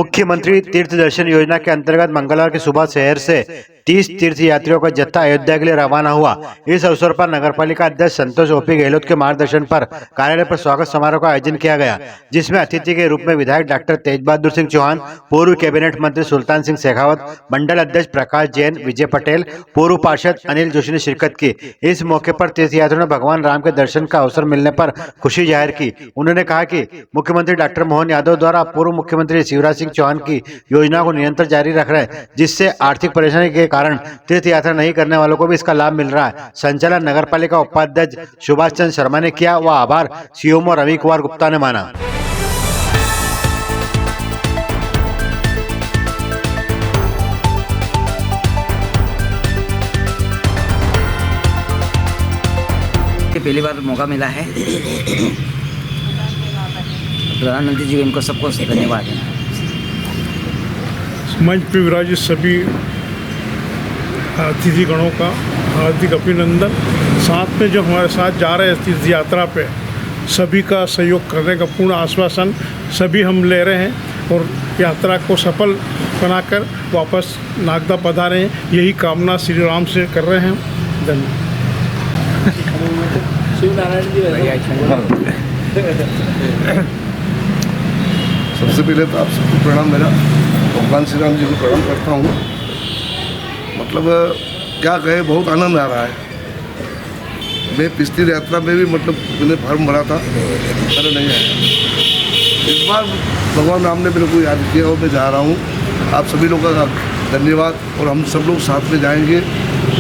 मुख्यमंत्री तीर्थ दर्शन योजना के अंतर्गत मंगलवार की सुबह शहर से 30 तीर्थ यात्रियों का जत्था अयोध्या के लिए रवाना हुआ। इस अवसर पर नगरपालिका अध्यक्ष संतोष ओपी गहलोत के मार्गदर्शन पर कार्यालय पर स्वागत समारोह का आयोजन किया गया, जिसमें अतिथि के रूप में विधायक डॉक्टर तेज बहादुर सिंह चौहान, पूर्व कैबिनेट मंत्री सुल्तान सिंह शेखावत, मंडल अध्यक्ष प्रकाश जैन, विजय पटेल, पूर्व पार्षद अनिल जोशी ने शिरकत की। इस मौके पर तीर्थ यात्रियों ने भगवान राम के दर्शन का अवसर मिलने पर खुशी जाहिर की। उन्होंने कहा कि मुख्यमंत्री डॉक्टर मोहन यादव द्वारा पूर्व मुख्यमंत्री शिवराज सिंह चौहान की योजना को निरंतर जारी रख रहे हैं, जिससे आर्थिक परेशानी के कारण तीर्थ यात्रा नहीं करने वालों को भी इसका लाभ मिल रहा है। संचालन नगरपालिका उपाध्यक्ष सुभाष चंद्र शर्मा ने किया, वह आभार सीएमओ रवि कुमार गुप्ता ने माना। पहली बार मौका मिला है, प्रधानमंत्री जी इनको सबको धन्यवाद है। मंच पे विराजित सभी अतिथिगणों का हार्दिक अभिनंदन। साथ में जो हमारे साथ जा रहे हैं तीर्थ यात्रा पे, सभी का सहयोग करने का पूर्ण आश्वासन सभी हम ले रहे हैं और यात्रा को सफल बनाकर वापस नागदा पधारें, यही कामना श्री राम से कर रहे हैं। धन्यवाद। सबसे पहले तो आप सबको प्रणाम, मेरा भगवान श्री राम जी को प्रणाम करता हूँ। मतलब क्या कहे, बहुत आनंद आ रहा है। मैं पिछली यात्रा में भी मैंने फॉर्म भरा था, अरे नहीं आया। इस बार भगवान राम ने मेरे को याद किया और मैं जा रहा हूँ। आप सभी लोगों का धन्यवाद, और हम सब लोग साथ में जाएंगे,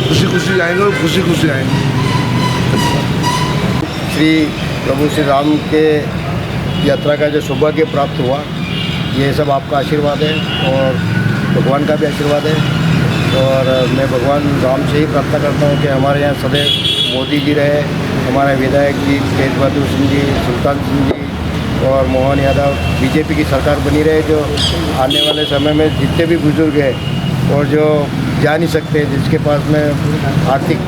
खुशी खुशी जाएंगे और खुशी खुशी आएंगे। श्री प्रभु श्री राम के यात्रा का जो सौभाग्य प्राप्त हुआ, ये सब आपका आशीर्वाद है और भगवान का भी आशीर्वाद है। और मैं भगवान राम से ही प्रार्थना करता हूँ कि हमारे यहाँ सदैव मोदी जी रहे, हमारे विधायक जी तेज बहादुर सिंह जी, सुल्तान सिंह जी और मोहन यादव, बीजेपी की सरकार बनी रहे, जो आने वाले समय में जितने भी बुजुर्ग हैं और जो जा नहीं सकते, जिसके पास में आर्थिक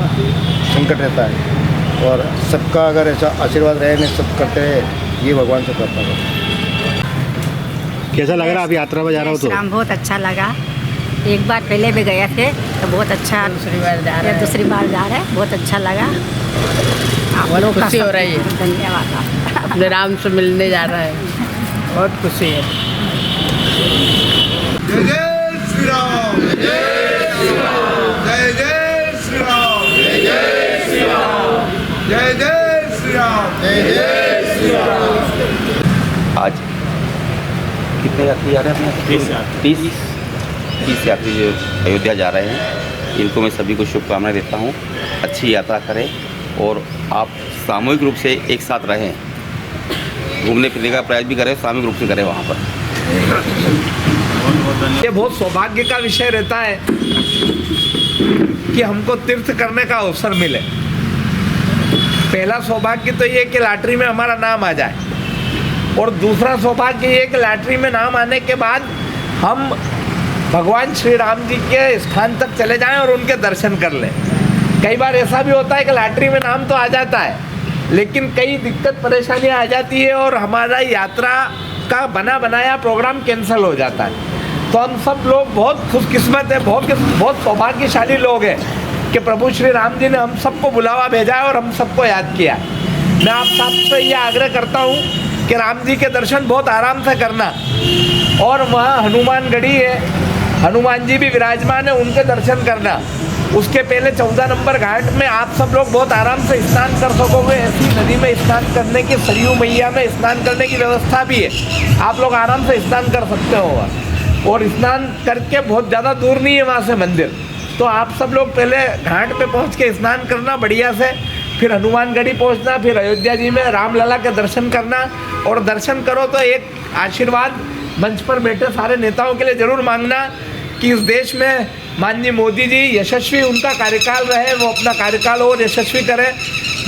संकट रहता है, और सबका अगर ऐसा आशीर्वाद रहे, ने सब करते रहे, ये भगवान से प्रार्थना करता हूँ। कैसा लग रहा है? आप यात्रा में जा रहा हो तो? बहुत अच्छा लगा। एक बार पहले भी गए थे तो बहुत अच्छा, दूसरी बार जा रहे हैं, बहुत अच्छा लगा। बहुत खुशी हो रही है। धन्यवाद। अपने राम से मिलने जा रहा है, बहुत खुशी है। जय जय श्री राम, जय श्री राम, जय जय श्री राम, जय जय श्री राम, जय जय श्री राम, जय जय श्री राम। आज कितने यात्री आ रहे हैं अपने? 30 यात्री जो अयोध्या जा रहे हैं, इनको मैं सभी को शुभकामनाएं देता हूं। अच्छी यात्रा करें और आप सामूहिक रूप से एक साथ रहें, घूमने फिरने का प्रयास भी करें, सामूहिक रूप से करें वहाँ पर। ये बहुत सौभाग्य का विषय रहता है कि हमको तीर्थ करने का अवसर मिले। पहला सौभाग्य तो ये कि लॉटरी में हमारा नाम आ जाए, और दूसरा सौभाग्य ये कि लॉटरी में नाम आने के बाद हम भगवान श्री राम जी के स्थान तक चले जाएं और उनके दर्शन कर लें। कई बार ऐसा भी होता है कि लॉटरी में नाम तो आ जाता है, लेकिन कई दिक्कत परेशानियां आ जाती है और हमारा यात्रा का बना बनाया प्रोग्राम कैंसिल हो जाता है। तो हम सब लोग बहुत खुशकिस्मत है, बहुत सौभाग्यशाली लोग हैं कि प्रभु श्री राम जी ने हम सबको बुलावा भेजा है और हम सबको याद किया। मैं आप सबसे ये आग्रह करता हूँ कि राम जी के दर्शन बहुत आराम से करना, और वहाँ हनुमान गढ़ी है, हनुमान जी भी विराजमान है, उनके दर्शन करना। उसके पहले 14 नंबर घाट में आप सब लोग बहुत आराम से स्नान कर सकोगे। ऐसी नदी में स्नान करने की, सरयू मैया में स्नान करने की व्यवस्था भी है, आप लोग आराम से स्नान कर सकते हो। और स्नान करके बहुत ज़्यादा दूर नहीं है वहाँ से मंदिर, तो आप सब लोग पहले घाट पे पहुँच के स्नान करना बढ़िया से, फिर हनुमानगढ़ी पहुँचना, फिर अयोध्या जी में रामलला के दर्शन करना। और दर्शन करो तो एक आशीर्वाद मंच पर बैठे सारे नेताओं के लिए ज़रूर मांगना कि इस देश में माननीय मोदी जी यशस्वी, उनका कार्यकाल रहे, वो अपना कार्यकाल और यशस्वी करें।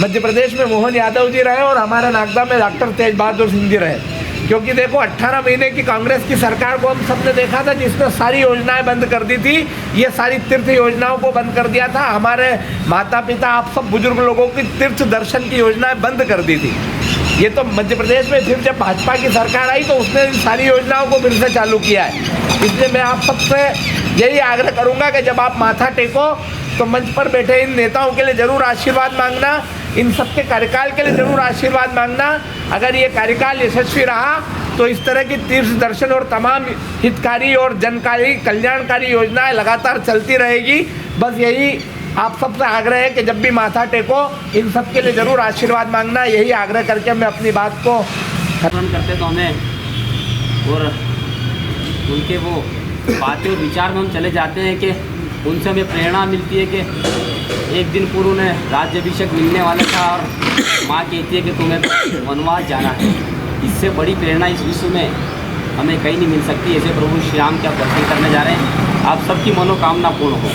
मध्य प्रदेश में मोहन यादव जी रहे और हमारे नागदा में डॉक्टर तेज बहादुर सिंह जी रहे। क्योंकि देखो 18 महीने की कांग्रेस की सरकार को हम सबने देखा था, जिसने सारी योजनाएं बंद कर दी थी। ये सारी तीर्थ योजनाओं को बंद कर दिया था। हमारे माता पिता, आप सब बुजुर्ग लोगों की तीर्थ दर्शन की योजनाएं बंद कर दी थी। ये तो मध्य प्रदेश में फिर जब भाजपा की सरकार आई तो उसने इन सारी योजनाओं को फिर से चालू किया है। इसलिए मैं आप सबसे यही आग्रह करूंगा कि जब आप माथा टेको तो मंच पर बैठे इन नेताओं के लिए ज़रूर आशीर्वाद मांगना, इन सबके कार्यकाल के लिए ज़रूर आशीर्वाद मांगना। अगर ये कार्यकाल यशस्वी रहा तो इस तरह की तीर्थ दर्शन और तमाम हितकारी और जनकारी कल्याणकारी योजनाएं लगातार चलती रहेगी। बस यही आप सबसे आग्रह है कि जब भी माथा टेको इन सब के लिए ज़रूर आशीर्वाद मांगना। यही आग्रह करके मैं अपनी बात को खत्म करते तो हमें और उनके वो बातें और विचार में हम चले जाते हैं कि उनसे हमें प्रेरणा मिलती है कि एक दिन पूर्व उन्हें राज्याभिषेक मिलने वाला था और माँ कहती है कि तुम्हें वनवास जाना है। इससे बड़ी प्रेरणा इस विश्व में हमें कहीं नहीं मिल सकती। ऐसे प्रभु श्री राम के आप दर्शन करने जा रहे हैं, आप सबकी मनोकामना पूर्ण हो।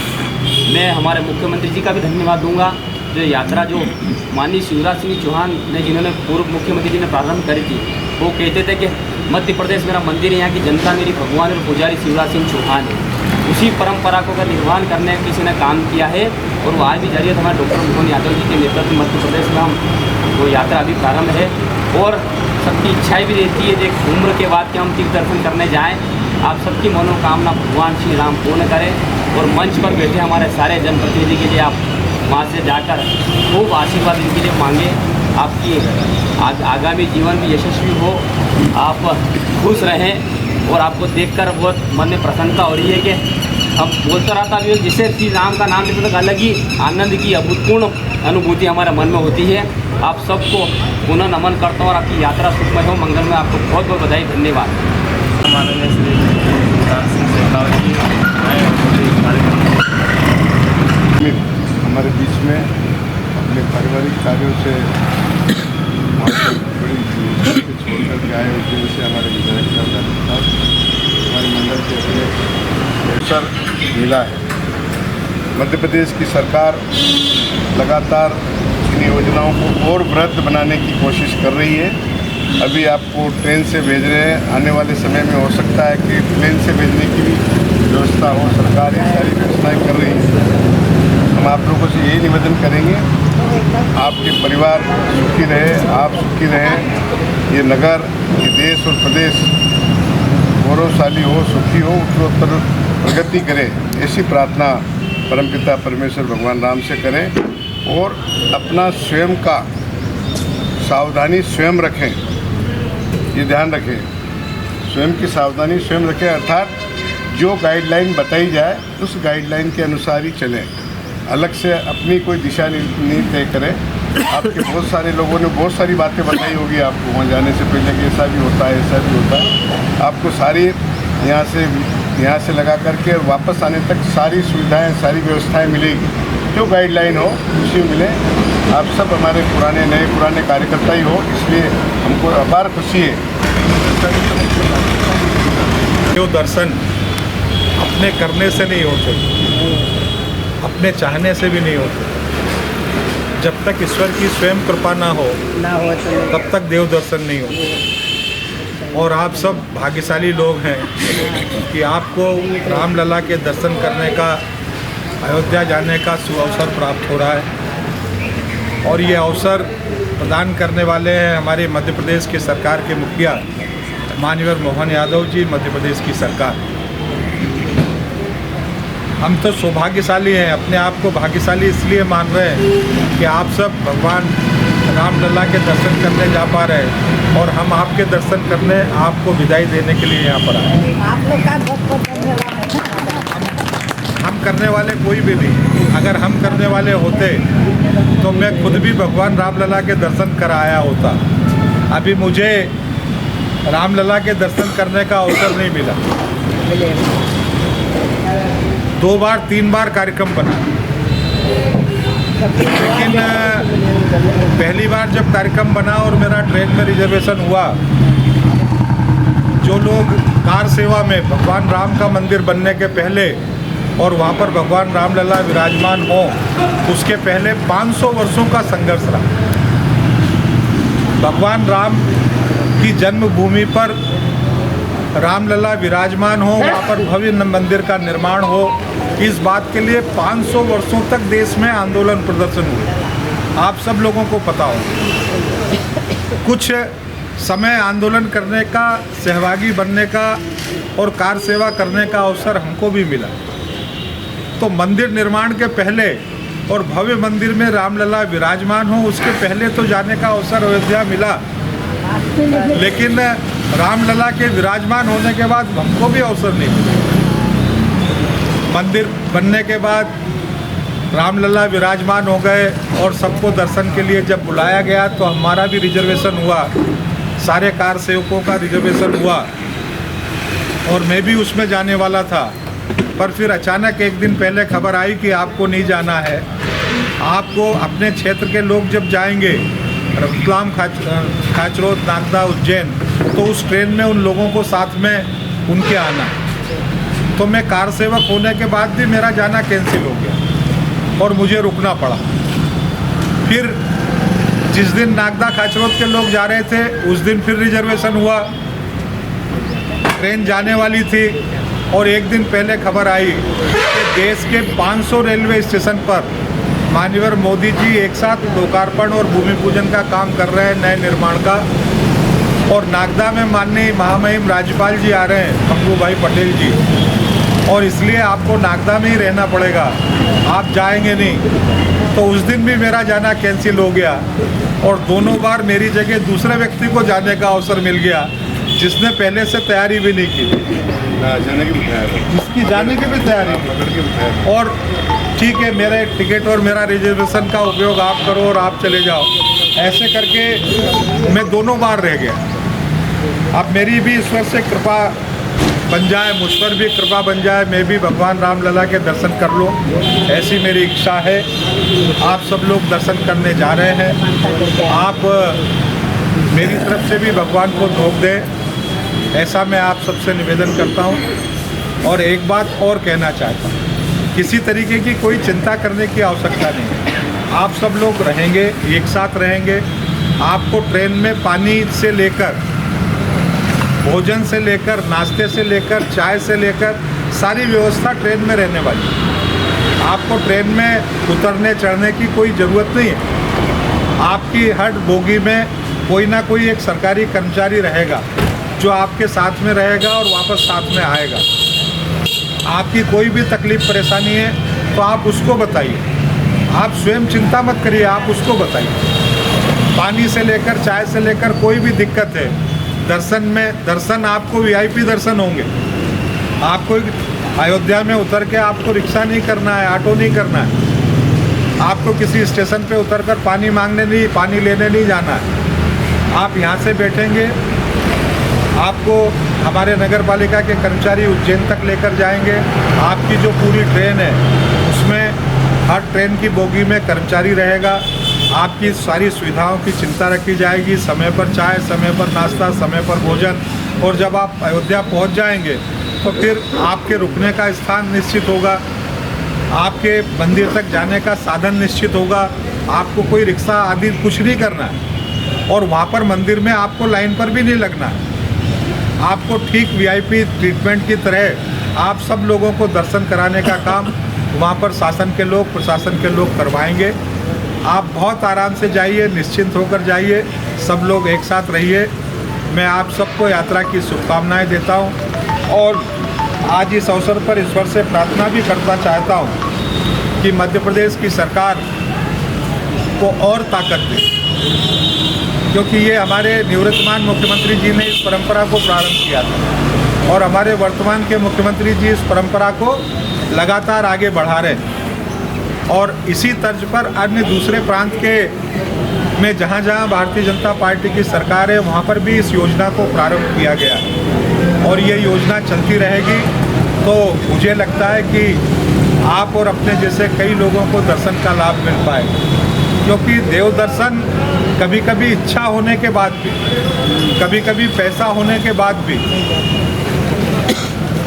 मैं हमारे मुख्यमंत्री जी का भी धन्यवाद दूंगा जो यात्रा जो माननीय शिवराज सिंह चौहान ने जिन्होंने पूर्व मुख्यमंत्री जी ने प्रारंभ करी थी, वो कहते थे कि मध्य प्रदेश मेरा मंदिर है, यहाँ की जनता मेरी भगवान और पुजारी शिवराज सिंह चौहान है। उसी परंपरा को का निर्वहन करने किसी ने काम किया है और वो आज भी जारी है। हमारे डॉक्टर मोहन यादव जी के नेतृत्व में मध्य प्रदेश में हम वो यात्रा अभी प्रारंभ है और सबकी इच्छाएं भी रहती है एक उम्र के बाद कि हम तीर्थ दर्शन करने जाएं। आप सबकी मनोकामना भगवान श्री राम पूर्ण करें और मंच पर बैठे हमारे सारे जनप्रतिनिधि के लिए आप वहाँ से जाकर खूब आशीर्वाद इनके लिए मांगे। आपकी आगामी जीवन भी यशस्वी हो, आप खुश रहें और आपको देखकर बहुत मन में प्रसन्नता हो रही है कि हम बोलता रहता भी जिसे श्री राम का नाम लेते तो अलग ही आनंद की अभूतपूर्ण अनुभूति हमारे मन में होती है। आप सबको पुनः नमन करता हूँ और आपकी यात्रा सुखमय हो, मंगल में। आपको बहुत बहुत बधाई, धन्यवाद। माननीय श्री शिवराज सिंह शेखावत जी आए हमारे बीच में अपने पारिवारिक कार्यों से बड़ी छोड़ करके आए, उसकी वजह से हमारे विधायक साहब हमारे मंडल के अपने अवसर मिला है। मध्य प्रदेश की सरकार लगातार इन योजनाओं को और वृहद बनाने की कोशिश कर रही है। अभी आपको ट्रेन से भेज रहे हैं, आने वाले समय में हो सकता है कि प्लेन से भेजने की भी व्यवस्था हो। सरकार ये सारी व्यवस्थाएं कर रही है। हम आप लोगों से यही निवेदन करेंगे, आपके परिवार सुखी रहे, आप सुखी रहें, ये नगर, ये देश और प्रदेश गौरवशाली हो, सुखी हो, उत्तरोत्तर प्रगति करे, ऐसी प्रार्थना परमपिता परमेश्वर भगवान राम से करें और अपना स्वयं का सावधानी स्वयं रखें। ये ध्यान रखें, स्वयं की सावधानी स्वयं रखें, अर्थात जो गाइडलाइन बताई जाए उस गाइडलाइन के अनुसार ही चलें। अलग से अपनी कोई दिशा नहीं तय करें। आपके बहुत सारे लोगों ने बहुत सारी बातें बताई होगी आपको वहाँ जाने से पहले कि ऐसा भी होता है, ऐसा भी होता है। आपको सारी यहाँ से लगा करके वापस आने तक सारी सुविधाएं, सारी व्यवस्थाएं मिलेगी। जो गाइडलाइन हो उसी मिले। आप सब हमारे पुराने नए पुराने कार्यकर्ता ही हो, इसलिए हमको अपार खुशी है। जो दर्शन अपने करने से नहीं होते, अपने चाहने से भी नहीं होते। जब तक ईश्वर की स्वयं कृपा ना हो तब तक देव दर्शन नहीं होते। और आप सब भाग्यशाली लोग हैं कि आपको रामलला के दर्शन करने का, अयोध्या जाने का सुअवसर प्राप्त हो रहा है। और ये अवसर प्रदान करने वाले हैं हमारे मध्य प्रदेश के सरकार के मुखिया माननीय मोहन यादव जी, मध्य प्रदेश की सरकार। हम तो सौभाग्यशाली हैं, अपने आप को भाग्यशाली इसलिए मान रहे हैं कि आप सब भगवान रामलला के दर्शन करने जा पा रहे हैं और हम आपके दर्शन करने, आपको विदाई देने के लिए यहाँ पर आए। आप लोग का बहुत बहुत धन्यवाद। हम करने वाले कोई भी नहीं, अगर हम करने वाले होते तो मैं खुद भी भगवान रामलला के दर्शन कर आया होता। अभी मुझे रामलला के दर्शन करने का अवसर नहीं मिला। 2 बार 3 बार कार्यक्रम बना, लेकिन पहली बार जब कार्यक्रम बना और मेरा ट्रेन में रिजर्वेशन हुआ, जो लोग कार सेवा में भगवान राम का मंदिर बनने के पहले और वहाँ पर भगवान रामलला विराजमान हो, उसके पहले 500 वर्षों का संघर्ष रहा। भगवान राम की जन्मभूमि पर रामलला विराजमान हो, वहाँ पर भव्य मंदिर का निर्माण हो, इस बात के लिए 500 वर्षों तक देश में आंदोलन प्रदर्शन हुए। आप सब लोगों को पता हो। कुछ समय आंदोलन करने का, सहभागी बनने का और कार सेवा करने का अवसर हमको भी मिला। तो मंदिर निर्माण के पहले और भव्य मंदिर में रामलला विराजमान हो, उसके पहले तो जाने का अवसर अयोध्या मिला, लेकिन रामलला के विराजमान होने के बाद हमको भी अवसर नहीं मिला। मंदिर बनने के बाद रामलला विराजमान हो गए और सबको दर्शन के लिए जब बुलाया गया तो हमारा भी रिजर्वेशन हुआ, सारे कार सेवकों का रिजर्वेशन हुआ और मैं भी उसमें जाने वाला था। पर फिर अचानक एक दिन पहले खबर आई कि आपको नहीं जाना है, आपको अपने क्षेत्र के लोग जब जाएंगे रतलाम, खाचरोद, नागदा, उज्जैन, तो उस ट्रेन में उन लोगों को साथ में उनके आना। तो मैं कार सेवक होने के बाद भी मेरा जाना कैंसिल हो गया और मुझे रुकना पड़ा। फिर जिस दिन नागदा, खाचरोद के लोग जा रहे थे उस दिन फिर रिजर्वेशन हुआ, ट्रेन जाने वाली थी और एक दिन पहले खबर आई कि देश के 500 रेलवे स्टेशन पर माननीय मोदी जी एक साथ लोकार्पण और भूमि पूजन का काम कर रहे हैं नए निर्माण का, और नागदा में माननीय महामहिम राज्यपाल जी आ रहे हैं, मंगू भाई पटेल जी, और इसलिए आपको नागदा में ही रहना पड़ेगा, आप जाएंगे नहीं। तो उस दिन भी मेरा जाना कैंसिल हो गया और दोनों बार मेरी जगह दूसरे व्यक्ति को जाने का अवसर मिल गया जिसने पहले से तैयारी भी नहीं की, उसकी जाने की भी तैयारी। और ठीक है, मेरा टिकट और मेरा रिजर्वेशन का उपयोग आप करो और आप चले जाओ, ऐसे करके मैं दोनों बार रह गया। अब मेरी भी ईश्वर से कृपा बन जाए, मुझ पर भी कृपा बन जाए, मैं भी भगवान रामलला के दर्शन कर लूँ, ऐसी मेरी इच्छा है। आप सब लोग दर्शन करने जा रहे हैं, आप मेरी तरफ से भी भगवान को धोख दें, ऐसा मैं आप सबसे निवेदन करता हूँ। और एक बात और कहना चाहता हूँ, किसी तरीके की कोई चिंता करने की आवश्यकता नहीं। आप सब लोग रहेंगे, एक साथ रहेंगे। आपको ट्रेन में पानी से लेकर, भोजन से लेकर, नाश्ते से लेकर, चाय से लेकर सारी व्यवस्था ट्रेन में रहने वाली है। आपको ट्रेन में उतरने चढ़ने की कोई ज़रूरत नहीं है। आपकी हर बोगी में कोई ना कोई एक सरकारी कर्मचारी रहेगा जो आपके साथ में रहेगा और वापस साथ में आएगा। आपकी कोई भी तकलीफ़ परेशानी है तो आप उसको बताइए, आप स्वयं चिंता मत करिए, आप उसको बताइए। पानी से लेकर, चाय से लेकर कोई भी दिक्कत है, दर्शन आपको वीआईपी दर्शन होंगे। आपको अयोध्या में उतर के आपको रिक्शा नहीं करना है, ऑटो नहीं करना है, आपको किसी स्टेशन पे उतरकर पानी मांगने नहीं, पानी लेने नहीं जाना है। आप यहाँ से बैठेंगे, आपको हमारे नगर पालिका के कर्मचारी उज्जैन तक लेकर जाएंगे। आपकी जो पूरी ट्रेन है उसमें हर ट्रेन की बोगी में कर्मचारी रहेगा। आपकी सारी सुविधाओं की चिंता रखी जाएगी, समय पर चाय, समय पर नाश्ता, समय पर भोजन। और जब आप अयोध्या पहुंच जाएंगे तो फिर आपके रुकने का स्थान निश्चित होगा, आपके मंदिर तक जाने का साधन निश्चित होगा। आपको कोई रिक्शा आदि कुछ नहीं करना है और वहाँ पर मंदिर में आपको लाइन पर भी नहीं लगना है। आपको ठीक वीआईपी ट्रीटमेंट की तरह आप सब लोगों को दर्शन कराने का काम वहाँ पर शासन के लोग, प्रशासन के लोग करवाएंगे। आप बहुत आराम से जाइए, निश्चिंत होकर जाइए, सब लोग एक साथ रहिए। मैं आप सबको यात्रा की शुभकामनाएं देता हूं और आज इस अवसर पर ईश्वर से प्रार्थना भी करना चाहता हूं कि मध्य प्रदेश की सरकार को और ताकत दे, क्योंकि ये हमारे निवर्तमान मुख्यमंत्री जी ने इस परंपरा को प्रारंभ किया था और हमारे वर्तमान के मुख्यमंत्री जी इस परंपरा को लगातार आगे बढ़ा रहे हैं। और इसी तर्ज पर अन्य दूसरे प्रांत के में जहाँ जहाँ भारतीय जनता पार्टी की सरकार है वहाँ पर भी इस योजना को प्रारंभ किया गया और ये योजना चलती रहेगी। तो मुझे लगता है कि आप और अपने जैसे कई लोगों को दर्शन का लाभ मिल पाए, क्योंकि देव दर्शन कभी कभी इच्छा होने के बाद भी, कभी कभी पैसा होने के बाद भी,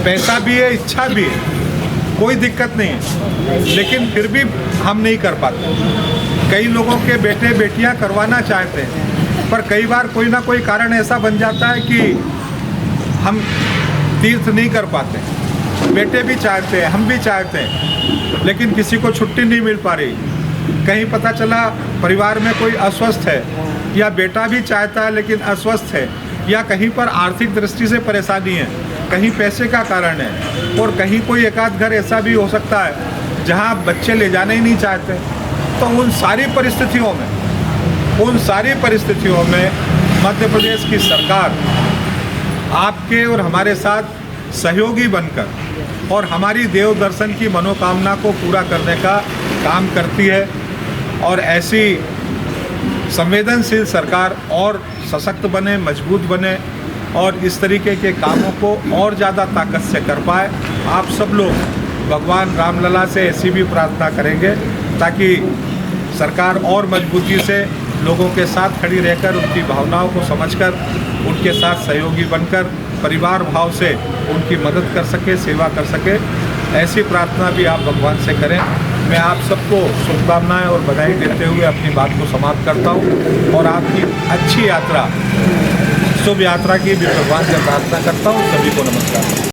पैसा भी है, इच्छा भी है, कोई दिक्कत नहीं है, लेकिन फिर भी हम नहीं कर पाते। कई लोगों के बेटे बेटियां करवाना चाहते हैं, पर कई बार कोई ना कोई कारण ऐसा बन जाता है कि हम तीर्थ नहीं कर पाते। बेटे भी चाहते हैं, हम भी चाहते हैं, लेकिन किसी को छुट्टी नहीं मिल पा रही। कहीं पता चला परिवार में कोई अस्वस्थ है या बेटा भी चाहता है लेकिन अस्वस्थ है, या कहीं पर आर्थिक दृष्टि से परेशानी है, कहीं पैसे का कारण है, और कहीं कोई एक आध घर ऐसा भी हो सकता है जहां बच्चे ले जाने ही नहीं चाहते। तो उन सारी परिस्थितियों में मध्य प्रदेश की सरकार आपके और हमारे साथ सहयोगी बनकर और हमारी देव दर्शन की मनोकामना को पूरा करने का काम करती है। और ऐसी संवेदनशील सरकार और सशक्त बने, मजबूत बने और इस तरीके के कामों को और ज़्यादा ताकत से कर पाए। आप सब लोग भगवान रामलला से ऐसी भी प्रार्थना करेंगे ताकि सरकार और मजबूती से लोगों के साथ खड़ी रहकर उनकी भावनाओं को समझकर उनके साथ सहयोगी बनकर परिवार भाव से उनकी मदद कर सके, सेवा कर सके। ऐसी प्रार्थना भी आप भगवान से करें। मैं आप सबको शुभकामनाएं और बधाई देते हुए अपनी बात को समाप्त करता हूं और आपकी अच्छी यात्रा, शुभ यात्रा की भी भगवान से प्रार्थना करता हूं। सभी को नमस्कार।